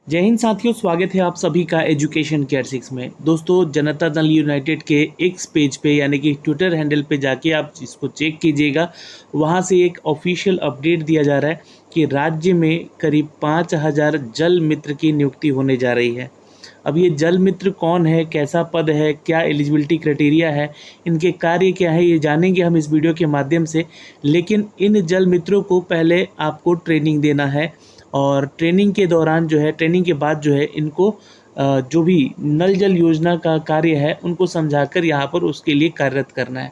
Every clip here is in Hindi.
जय हिंद साथियों, स्वागत है आप सभी का एजुकेशन केयर 6 में। दोस्तों, जनता दल यूनाइटेड के एक्स पेज पे यानी कि ट्विटर हैंडल पे जाके आप इसको चेक कीजिएगा। वहाँ से एक ऑफिशियल अपडेट दिया जा रहा है कि राज्य में करीब 5000 जल मित्र की नियुक्ति होने जा रही है। अब ये जल मित्र कौन है, कैसा पद है, क्या एलिजिबिलिटी क्राइटेरिया है, इनके कार्य क्या है, ये जानेंगे हम इस वीडियो के माध्यम से। लेकिन इन जल मित्रों को पहले आपको ट्रेनिंग देना है और ट्रेनिंग के दौरान जो है, ट्रेनिंग के बाद जो है इनको जो भी नल जल योजना का कार्य है उनको समझाकर यहाँ पर उसके लिए कार्यरत करना है।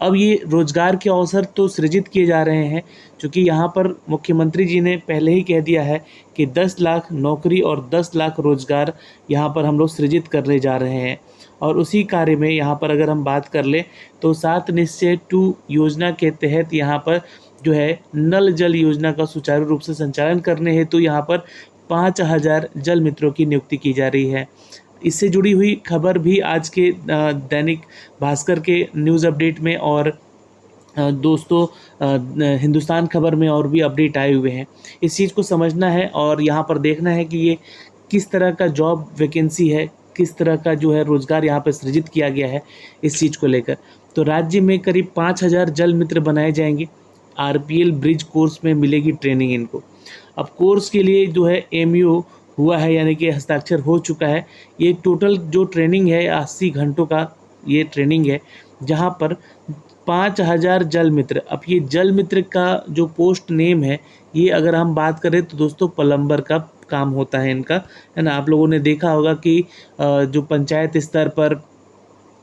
अब ये रोजगार के अवसर तो सृजित किए जा रहे हैं, क्योंकि यहाँ पर मुख्यमंत्री जी ने पहले ही कह दिया है कि 10 लाख नौकरी और 10 लाख रोजगार यहाँ पर हम लोग सृजित करने जा रहे हैं। और उसी कार्य में यहाँ पर अगर हम बात कर लें तो 7 निश्चय 2 योजना के तहत यहाँ पर जो है नल जल योजना का सुचारू रूप से संचालन करने हेतु यहाँ पर 5000 जल मित्रों की नियुक्ति की जा रही है। इससे जुड़ी हुई खबर भी आज के दैनिक भास्कर के न्यूज़ अपडेट में और दोस्तों हिंदुस्तान खबर में और भी अपडेट आए हुए हैं। इस चीज़ को समझना है और यहाँ पर देखना है कि ये किस तरह का जॉब वैकेंसी है, किस तरह का जो है रोज़गार यहाँ पर सृजित किया गया है इस चीज़ को लेकर। तो राज्य में करीब 5000 जल मित्र बनाए जाएंगे। आरपीएल ब्रिज कोर्स में मिलेगी ट्रेनिंग इनको। अब कोर्स के लिए जो है एमयू हुआ है, यानी कि हस्ताक्षर हो चुका है। ये टोटल जो ट्रेनिंग है 80 घंटों का ये ट्रेनिंग है, जहाँ पर 5000 जल मित्र। अब ये जल मित्र का जो पोस्ट नेम है, ये अगर हम बात करें तो दोस्तों प्लम्बर का काम होता है इनका, है ना। आप लोगों ने देखा होगा कि जो पंचायत स्तर पर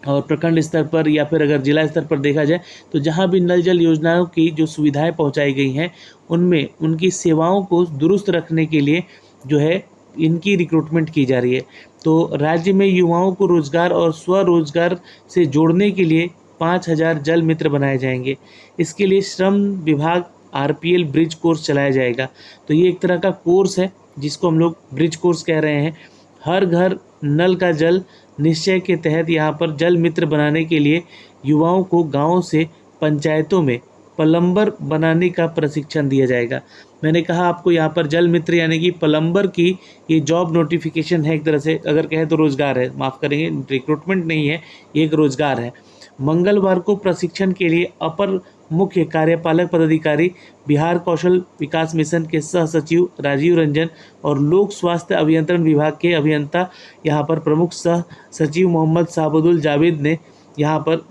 और प्रखंड स्तर पर या फिर अगर जिला स्तर पर देखा जाए तो जहाँ भी नल जल योजनाओं की जो सुविधाएं पहुंचाई गई हैं उनमें उनकी सेवाओं को दुरुस्त रखने के लिए जो है इनकी रिक्रूटमेंट की जा रही है। तो राज्य में युवाओं को रोजगार और स्वरोजगार से जोड़ने के लिए 5000 जल मित्र बनाए जाएंगे। इसके लिए श्रम विभाग आरपीएल ब्रिज कोर्स चलाया जाएगा। तो ये एक तरह का कोर्स है जिसको हम लोग ब्रिज कोर्स कह रहे हैं। हर घर नल का जल निश्चय के तहत यहाँ पर जल मित्र बनाने के लिए युवाओं को गाँव से पंचायतों में प्लम्बर बनाने का प्रशिक्षण दिया जाएगा। मैंने कहा आपको यहाँ पर जल मित्र यानी कि प्लम्बर की ये जॉब नोटिफिकेशन है, एक तरह से अगर कहें तो रोजगार है, माफ़ करेंगे, रिक्रूटमेंट नहीं है, ये एक रोजगार है। मंगलवार को प्रशिक्षण के लिए अपर मुख्य कार्यपालक पदाधिकारी बिहार कौशल विकास मिशन के सह सचिव राजीव रंजन और लोक स्वास्थ्य अभियंत्रण विभाग के अभियंता यहाँ पर प्रमुख सह सचिव मोहम्मद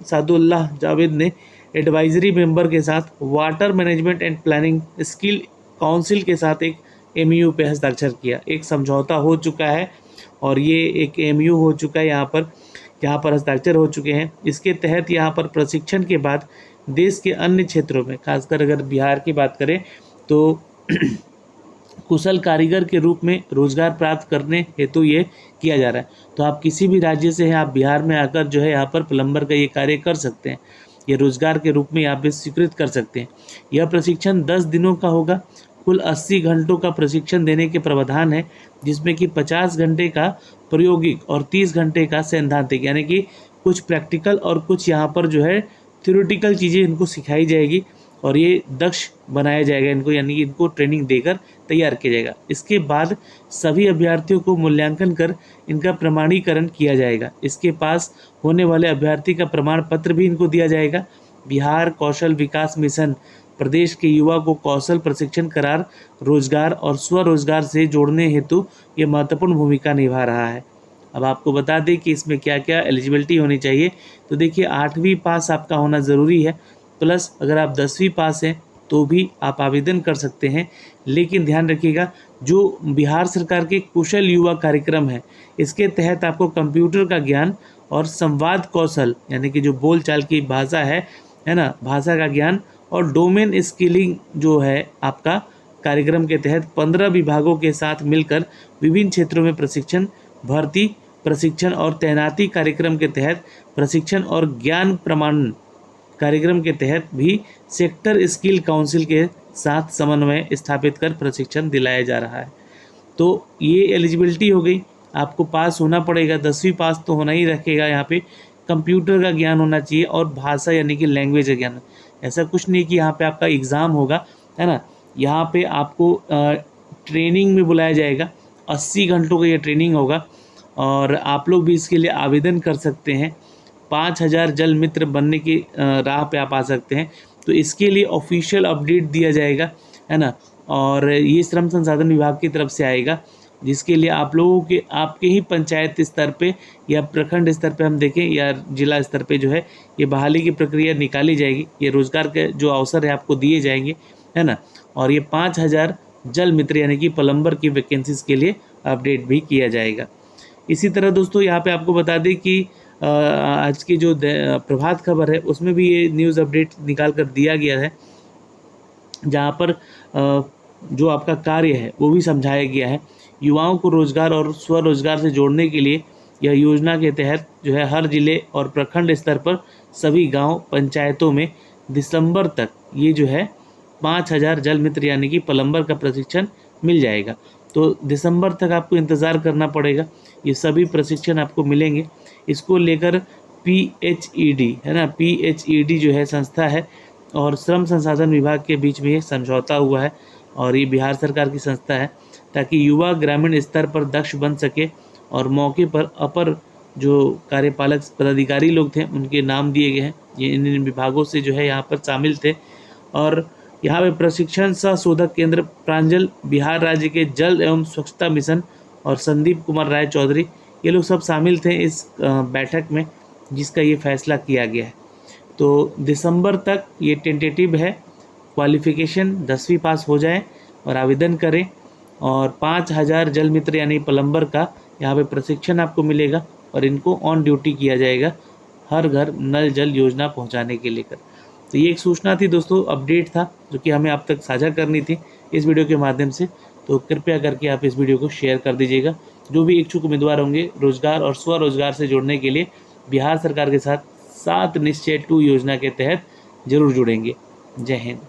सादुल्लाह जावेद ने एडवाइजरी मेंबर के साथ water management and planning skill council के साथ एक एमयू पे हस्ताक्षर किया। एक समझौता हो चुका है और ये एक एमयू हो चुका है, यहाँ पर हस्ताक्षर हो चुके हैं। इसके तहत यहाँ पर प्रशिक्षण के बाद देश के अन्य क्षेत्रों में, खासकर अगर बिहार की बात करें तो कुशल कारीगर के रूप में रोजगार प्राप्त करने हेतु ये किया जा रहा है। तो आप किसी भी राज्य से हैं, आप बिहार में आकर जो है यहाँ पर प्लम्बर का ये कार्य कर सकते हैं। ये रोजगार के रूप में यहाँ पे स्वीकृत कर सकते हैं। यह प्रशिक्षण 10 दिनों का होगा। कुल 80 घंटों का प्रशिक्षण देने के प्रावधान है, जिसमें कि 50 घंटे का प्रायोगिक और 30 घंटे का सैद्धांतिक, यानी कि कुछ प्रैक्टिकल और कुछ यहाँ पर जो है थ्योरेटिकल चीज़ें इनको सिखाई जाएगी और ये दक्ष बनाया जाएगा इनको, यानी कि इनको ट्रेनिंग देकर तैयार किया जाएगा। इसके बाद सभी अभ्यर्थियों को मूल्यांकन कर इनका प्रमाणीकरण किया जाएगा। इसके पास होने वाले अभ्यर्थी का प्रमाण पत्र भी इनको दिया जाएगा। बिहार कौशल विकास मिशन प्रदेश के युवा को कौशल प्रशिक्षण करार रोजगार और स्वरोजगार से जोड़ने हेतु ये महत्वपूर्ण भूमिका निभा रहा है। अब आपको बता दें कि इसमें क्या क्या एलिजिबिलिटी होनी चाहिए। तो देखिए, 8वीं पास आपका होना ज़रूरी है, प्लस अगर आप 10वीं पास हैं तो भी आप आवेदन कर सकते हैं। लेकिन ध्यान रखिएगा, जो बिहार सरकार के कुशल युवा कार्यक्रम है, इसके तहत आपको कंप्यूटर का ज्ञान और संवाद कौशल, यानी कि जो बोलचाल की भाषा है ना, भाषा का ज्ञान और डोमेन स्किलिंग जो है आपका कार्यक्रम के तहत 15 विभागों के साथ मिलकर विभिन्न क्षेत्रों में प्रशिक्षण, भर्ती, प्रशिक्षण और तैनाती कार्यक्रम के तहत प्रशिक्षण और ज्ञान प्रमाणन कार्यक्रम के तहत भी सेक्टर स्किल काउंसिल के साथ समन्वय स्थापित कर प्रशिक्षण दिलाया जा रहा है। तो ये एलिजिबिलिटी हो गई। आपको पास होना पड़ेगा, 10वीं पास तो होना ही रखेगा। यहाँ पे कंप्यूटर का ज्ञान होना चाहिए और भाषा यानी कि लैंग्वेज का ज्ञान। ऐसा कुछ नहीं कि यहाँ पे आपका एग्ज़ाम होगा, है ना। यहाँ पे आपको ट्रेनिंग में बुलाया जाएगा 80 घंटों का ये ट्रेनिंग होगा और आप लोग भी इसके लिए आवेदन कर सकते हैं। 5000 जल मित्र बनने की राह पे आप आ सकते हैं। तो इसके लिए ऑफिशियल अपडेट दिया जाएगा, है ना, और ये श्रम संसाधन विभाग की तरफ से आएगा, जिसके लिए आप लोगों के आपके ही पंचायत स्तर पे या प्रखंड स्तर पे हम देखें या जिला स्तर पे जो है ये बहाली की प्रक्रिया निकाली जाएगी। ये रोजगार के जो अवसर है आपको दिए जाएंगे, है ना, और ये 5000 जल मित्र यानी कि प्लम्बर की वैकेंसीज के लिए अपडेट भी किया जाएगा। इसी तरह दोस्तों यहाँ पे आपको बता दें कि आज की जो प्रभात खबर है उसमें भी ये न्यूज़ अपडेट निकाल कर दिया गया है, जहाँ पर जो आपका कार्य है वो भी समझाया गया है। युवाओं को रोजगार और स्वरोजगार से जोड़ने के लिए यह योजना के तहत जो है हर जिले और प्रखंड स्तर पर सभी गांव पंचायतों में दिसंबर तक ये जो है 5000 जल मित्र यानी कि प्लम्बर का प्रशिक्षण मिल जाएगा। तो दिसंबर तक आपको इंतज़ार करना पड़ेगा, ये सभी प्रशिक्षण आपको मिलेंगे। इसको लेकर PHED है ना, PHED जो है संस्था है और श्रम संसाधन विभाग के बीच में ये समझौता हुआ है और ये बिहार सरकार की संस्था है, ताकि युवा ग्रामीण स्तर पर दक्ष बन सके। और मौके पर अपर जो कार्यपालक पदाधिकारी लोग थे उनके नाम दिए गए हैं, ये इन विभागों से जो है यहाँ पर शामिल थे। और यहाँ पे प्रशिक्षण सह शोधक केंद्र प्रांजल, बिहार राज्य के जल एवं स्वच्छता मिशन और संदीप कुमार राय चौधरी, ये लोग सब शामिल थे इस बैठक में, जिसका ये फैसला किया गया है। तो दिसंबर तक ये टेंटेटिव है, क्वालिफिकेशन 10वीं पास हो जाए और आवेदन करें। और 5000 जल मित्र यानी प्लम्बर का यहाँ पे प्रशिक्षण आपको मिलेगा और इनको ऑन ड्यूटी किया जाएगा हर घर नल जल योजना पहुँचाने के लेकर। तो ये एक सूचना थी दोस्तों, अपडेट था जो कि हमें आप तक साझा करनी थी इस वीडियो के माध्यम से। तो कृपया करके आप इस वीडियो को शेयर कर दीजिएगा। जो भी इच्छुक उम्मीदवार होंगे रोजगार और स्वरोजगार से जुड़ने के लिए बिहार सरकार के साथ 7 निश्चय 2 योजना के तहत जरूर जुड़ेंगे। जय हिंद।